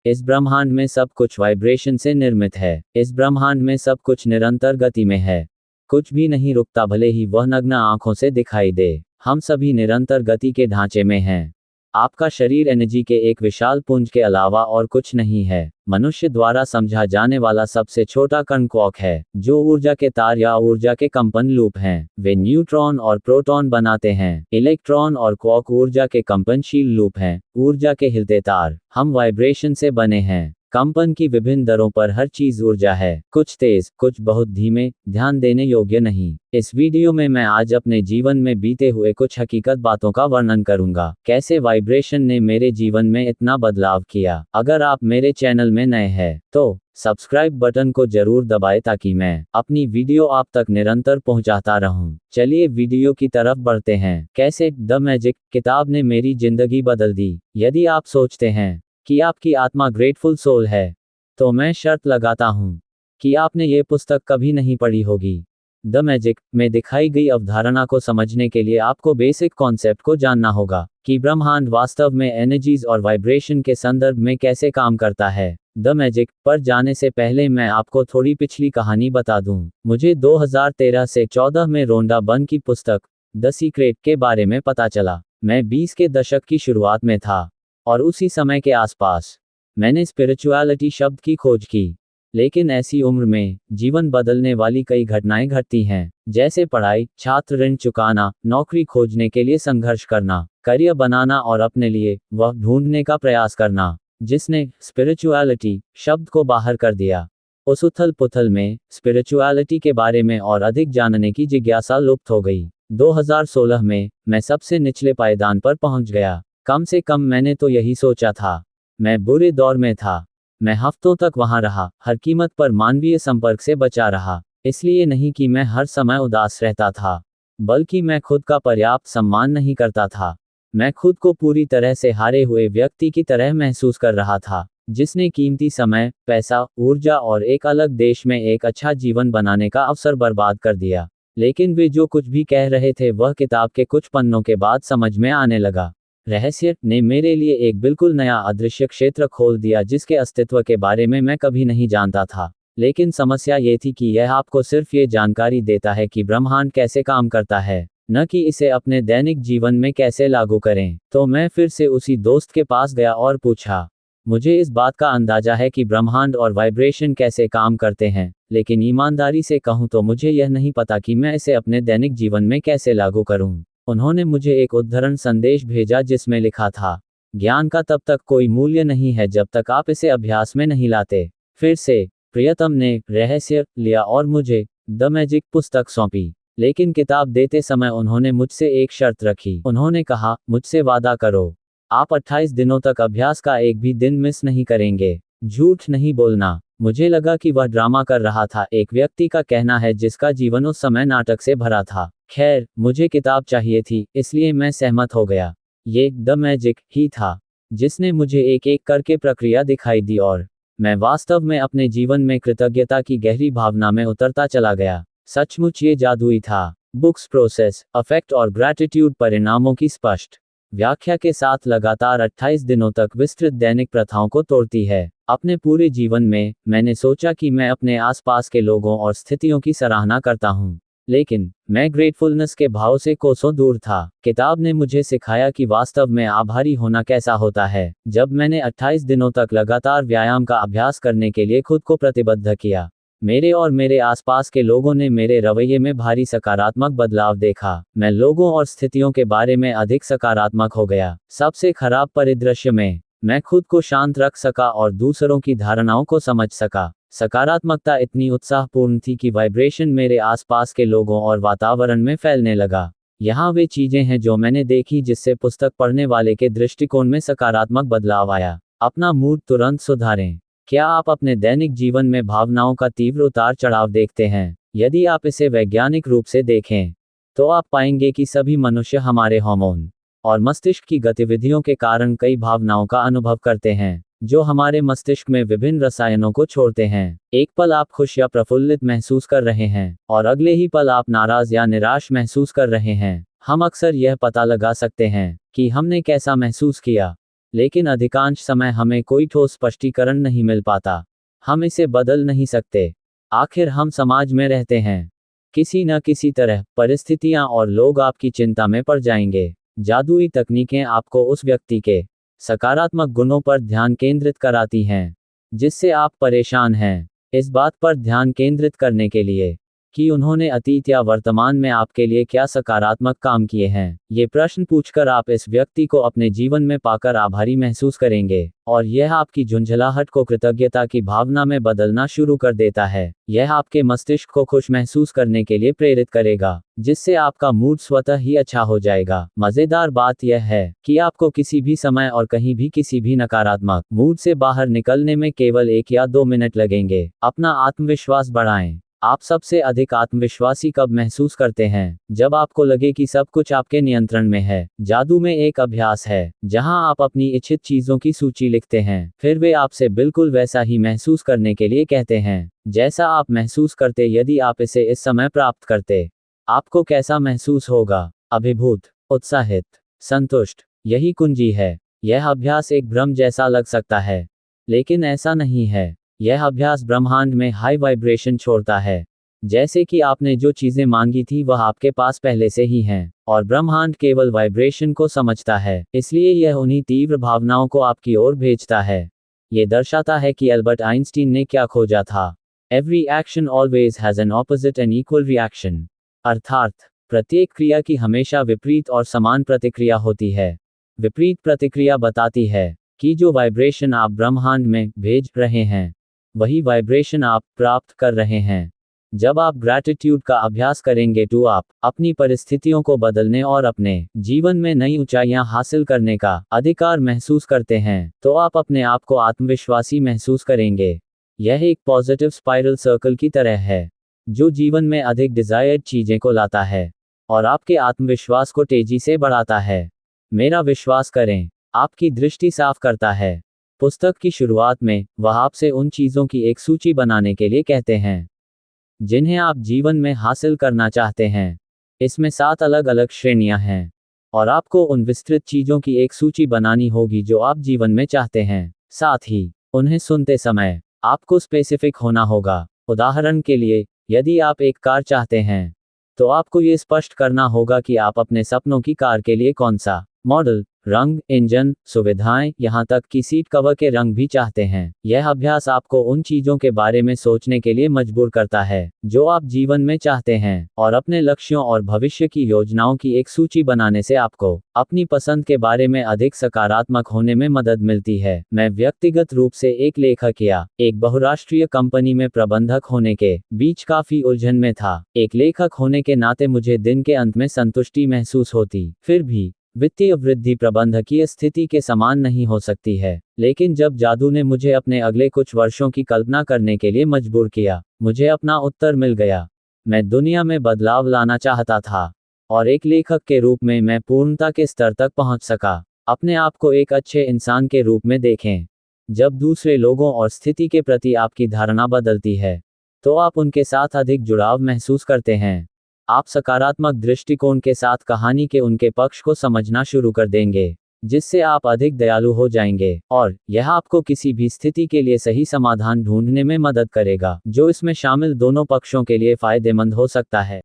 इस ब्रह्मांड में सब कुछ वाइब्रेशन से निर्मित है। इस ब्रह्मांड में सब कुछ निरंतर गति में है। कुछ भी नहीं रुकता, भले ही वह नग्न आंखों से दिखाई दे। हम सभी निरंतर गति के ढांचे में हैं। आपका शरीर एनर्जी के एक विशाल पुंज के अलावा और कुछ नहीं है। मनुष्य द्वारा समझा जाने वाला सबसे छोटा कण क्वार्क है, जो ऊर्जा के तार या ऊर्जा के कंपन लूप हैं। वे न्यूट्रॉन और प्रोटॉन बनाते हैं। इलेक्ट्रॉन और क्वार्क ऊर्जा के कंपनशील लूप हैं, ऊर्जा के हिलते तार। हम वाइब्रेशन से बने हैं। कंपन की विभिन्न दरों पर हर चीज ऊर्जा है, कुछ तेज, कुछ बहुत धीमे, ध्यान देने योग्य नहीं। इस वीडियो में मैं आज अपने जीवन में बीते हुए कुछ हकीकत बातों का वर्णन करूंगा, कैसे वाइब्रेशन ने मेरे जीवन में इतना बदलाव किया। अगर आप मेरे चैनल में नए हैं तो सब्सक्राइब बटन को जरूर दबाएं ताकि मैं अपनी वीडियो आप तक निरंतर पहुंचाता रहूं। चलिए वीडियो की तरफ बढ़ते हैं। कैसे द मैजिक किताब ने मेरी जिंदगी बदल दी। यदि आप सोचते हैं कि आपकी आत्मा ग्रेटफुल सोल है, तो मैं शर्त लगाता हूं कि आपने ये पुस्तक कभी नहीं पढ़ी होगी। द मैजिक में दिखाई गई अवधारणा को समझने के लिए आपको बेसिक कॉन्सेप्ट को जानना होगा कि ब्रह्मांड वास्तव में एनर्जीज और वाइब्रेशन के संदर्भ में कैसे काम करता है। द मैजिक पर जाने से पहले मैं आपको थोड़ी पिछली कहानी बता दूं। मुझे 2013 से 14 में रोंडा बर्न की पुस्तक द सीक्रेट के बारे में पता चला। मैं 20 के दशक की शुरुआत में था और उसी समय के आसपास मैंने स्पिरिचुअलिटी शब्द की खोज की। लेकिन ऐसी उम्र में जीवन बदलने वाली कई घटनाएं घटती हैं, जैसे पढ़ाई, छात्र ऋण चुकाना, नौकरी खोजने के लिए संघर्ष करना, करियर बनाना और अपने लिए वह ढूंढने का प्रयास करना जिसने स्पिरिचुअलिटी शब्द को बाहर कर दिया। उस उथल पुथल में स्पिरिचुअलिटी के बारे में और अधिक जानने की जिज्ञासा लुप्त हो गई। 2016 में मैं सबसे निचले पायदान पर पहुंच गया। कम से कम मैंने तो यही सोचा था। मैं बुरे दौर में था। मैं हफ्तों तक वहां रहा, हर कीमत पर मानवीय संपर्क से बचा रहा। इसलिए नहीं कि मैं हर समय उदास रहता था, बल्कि मैं खुद का पर्याप्त सम्मान नहीं करता था। मैं खुद को पूरी तरह से हारे हुए व्यक्ति की तरह महसूस कर रहा था, जिसने कीमती समय, पैसा, ऊर्जा और एक अलग देश में एक अच्छा जीवन बनाने का अवसर बर्बाद कर दिया। लेकिन वे जो कुछ भी कह रहे थे वह किताब के कुछ पन्नों के बाद समझ में आने लगा। रहस्य ने मेरे लिए एक बिल्कुल नया अदृश्य क्षेत्र खोल दिया जिसके अस्तित्व के बारे में मैं कभी नहीं जानता था। लेकिन समस्या ये थी कि यह आपको सिर्फ ये जानकारी देता है कि ब्रह्मांड कैसे काम करता है, न कि इसे अपने दैनिक जीवन में कैसे लागू करें। तो मैं फिर से उसी दोस्त के पास गया और पूछा, मुझे इस बात का अंदाजा है कि ब्रह्मांड और वाइब्रेशन कैसे काम करते हैं, लेकिन ईमानदारी से कहूँ तो मुझे यह नहीं पता कि मैं इसे अपने दैनिक जीवन में कैसे लागू करूँ। उन्होंने मुझे एक उद्धरण संदेश भेजा जिसमें लिखा था, ज्ञान का तब तक कोई मूल्य नहीं है जब तक आप इसे अभ्यास में नहीं लाते। फिर से प्रियतम ने रहस्य लिया और मुझे द मैजिक पुस्तक सौंपी। लेकिन किताब देते समय उन्होंने मुझसे एक शर्त रखी। उन्होंने कहा, मुझसे वादा करो, आप 28 दिनों तक अभ्यास का एक भी दिन मिस नहीं करेंगे। झूठ नहीं बोलना। मुझे लगा कि वह ड्रामा कर रहा था, एक व्यक्ति का कहना है जिसका जीवन उस समय नाटक से भरा था। खैर, मुझे किताब चाहिए थी, इसलिए मैं सहमत हो गया। ये द मैजिक ही था जिसने मुझे एक एक करके प्रक्रिया दिखाई दी और मैं वास्तव में अपने जीवन में कृतज्ञता की गहरी भावना में उतरता चला गया। सचमुच ये जादुई था। बुक्स प्रोसेस, अफेक्ट और ग्रैटिट्यूड परिणामों की स्पष्ट व्याख्या के साथ लगातार 28 दिनों तक विस्तृत दैनिक प्रथाओं को तोड़ती है। अपने पूरे जीवन में मैंने सोचा कि मैं अपने आसपास के लोगों और स्थितियों की सराहना करता हूँ, लेकिन मैं ग्रेटफुलनेस के भाव से कोसों दूर था। किताब ने मुझे सिखाया कि वास्तव में आभारी होना कैसा होता है। जब मैंने 28 दिनों तक लगातार व्यायाम का अभ्यास करने के लिए खुद को प्रतिबद्ध किया, मेरे और मेरे आसपास के लोगों ने मेरे रवैये में भारी सकारात्मक बदलाव देखा। मैं लोगों और स्थितियों के बारे में अधिक सकारात्मक हो गया। सबसे खराब परिदृश्य में मैं खुद को शांत रख सका और दूसरों की धारणाओं को समझ सका। सकारात्मकता इतनी उत्साहपूर्ण थी कि वाइब्रेशन मेरे आसपास के लोगों और वातावरण में फैलने लगा। यहाँ वे चीजें हैं जो मैंने देखी जिससे पुस्तक पढ़ने वाले के दृष्टिकोण में सकारात्मक बदलाव आया। अपना मूड तुरंत सुधारें। क्या आप अपने दैनिक जीवन में भावनाओं का तीव्र उतार चढ़ाव देखते हैं? यदि आप इसे वैज्ञानिक रूप से देखें तो आप पाएंगे कि सभी मनुष्य हमारे हार्मोन और मस्तिष्क की गतिविधियों के कारण कई भावनाओं का अनुभव करते हैं, जो हमारे मस्तिष्क में विभिन्न रसायनों को छोड़ते हैं। एक पल आप खुश या प्रफुल्लित महसूस कर रहे हैं और अगले ही पल आप नाराज या निराश महसूस कर रहे हैं। हम अक्सर यह पता लगा सकते हैं कि हमने कैसा महसूस किया लेकिन अधिकांश समय हमें कोई ठोस स्पष्टीकरण नहीं मिल पाता। हम इसे बदल नहीं सकते। आखिर हम समाज में रहते हैं। किसी न किसी तरह परिस्थितियां और लोग आपकी चिंता में पड़ जाएंगे। जादुई तकनीकें आपको उस व्यक्ति के सकारात्मक गुणों पर ध्यान केंद्रित कराती हैं जिससे आप परेशान हैं। इस बात पर ध्यान केंद्रित करने के लिए कि उन्होंने अतीत या वर्तमान में आपके लिए क्या सकारात्मक काम किए हैं, ये प्रश्न पूछकर आप इस व्यक्ति को अपने जीवन में पाकर आभारी महसूस करेंगे और यह आपकी झुंझलाहट को कृतज्ञता की भावना में बदलना शुरू कर देता है। यह आपके मस्तिष्क को खुश महसूस करने के लिए प्रेरित करेगा जिससे आपका मूड स्वतः ही अच्छा हो जाएगा। मजेदार बात यह है कि आपको किसी भी समय और कहीं भी किसी भी नकारात्मक मूड से बाहर निकलने में केवल 1 या 2 मिनट लगेंगे। अपना आत्मविश्वास बढ़ाएं। आप सबसे अधिक आत्मविश्वासी कब महसूस करते हैं? जब आपको लगे कि सब कुछ आपके नियंत्रण में है। जादू में एक अभ्यास है जहां आप अपनी इच्छित चीजों की सूची लिखते हैं, फिर वे आपसे बिल्कुल वैसा ही महसूस करने के लिए कहते हैं जैसा आप महसूस करते यदि आप इसे इस समय प्राप्त करते। आपको कैसा महसूस होगा? अभिभूत, उत्साहित, संतुष्ट। यही कुंजी है। यह अभ्यास एक भ्रम जैसा लग सकता है, लेकिन ऐसा नहीं है। यह अभ्यास ब्रह्मांड में हाई वाइब्रेशन छोड़ता है। जैसे कि आपने जो चीजें मांगी थी वह आपके पास पहले से ही हैं, और ब्रह्मांड केवल वाइब्रेशन को समझता है, इसलिए यह उन्हीं तीव्र भावनाओं को आपकी ओर भेजता है। यह दर्शाता है कि अल्बर्ट आइंस्टीन ने क्या खोजा था। Every action always has an opposite and equal reaction. अर्थात प्रत्येक क्रिया की हमेशा विपरीत और समान प्रतिक्रिया होती है। विपरीत प्रतिक्रिया बताती है कि जो वाइब्रेशन आप ब्रह्मांड में भेज रहे हैं वही वाइब्रेशन आप प्राप्त कर रहे हैं। जब आप ग्रैटिट्यूड का अभ्यास करेंगे तो आप अपनी परिस्थितियों को बदलने और अपने जीवन में नई ऊंचाइयां हासिल करने का अधिकार महसूस करते हैं, तो आप अपने आप को आत्मविश्वासी महसूस करेंगे। यह एक पॉजिटिव स्पाइरल सर्कल की तरह है जो जीवन में अधिक डिजायर्ड चीजें को लाता है और आपके आत्मविश्वास को तेजी से बढ़ाता है। मेरा विश्वास करें, आपकी दृष्टि साफ करता है। पुस्तक की शुरुआत में वह आपसे उन चीजों की एक सूची बनाने के लिए कहते हैं जिन्हें आप जीवन में हासिल करना चाहते हैं। इसमें 7 अलग अलग श्रेणियां हैं और आपको उन विस्तृत चीजों की एक सूची बनानी होगी जो आप जीवन में चाहते हैं। साथ ही उन्हें सुनते समय आपको स्पेसिफिक होना होगा। उदाहरण के लिए, यदि आप एक कार चाहते हैं तो आपको ये स्पष्ट करना होगा कि आप अपने सपनों की कार के लिए कौन सा मॉडल, रंग, इंजन, सुविधाएं, यहां तक कि सीट कवर के रंग भी चाहते हैं। यह अभ्यास आपको उन चीजों के बारे में सोचने के लिए मजबूर करता है जो आप जीवन में चाहते हैं और अपने लक्ष्यों और भविष्य की योजनाओं की एक सूची बनाने से आपको अपनी पसंद के बारे में अधिक सकारात्मक होने में मदद मिलती है। मैं व्यक्तिगत रूप से एक लेखक या एक बहुराष्ट्रीय कंपनी में प्रबंधक होने के बीच काफी उलझन में था। एक लेखक होने के नाते मुझे दिन के अंत में संतुष्टि महसूस होती। फिर भी वित्तीय वृद्धि प्रबंधकीय स्थिति के समान नहीं हो सकती है, लेकिन जब जादू ने मुझे अपने अगले कुछ वर्षों की कल्पना करने के लिए मजबूर किया, मुझे अपना उत्तर मिल गया। मैं दुनिया में बदलाव लाना चाहता था और एक लेखक के रूप में मैं पूर्णता के स्तर तक पहुंच सका। अपने आप को एक अच्छे इंसान के रूप में देखें। जब दूसरे लोगों और स्थिति के प्रति आपकी धारणा बदलती है तो आप उनके साथ अधिक जुड़ाव महसूस करते हैं। आप सकारात्मक दृष्टिकोण के साथ कहानी के उनके पक्ष को समझना शुरू कर देंगे, जिससे आप अधिक दयालु हो जाएंगे और यह आपको किसी भी स्थिति के लिए सही समाधान ढूंढने में मदद करेगा जो इसमें शामिल दोनों पक्षों के लिए फायदेमंद हो सकता है।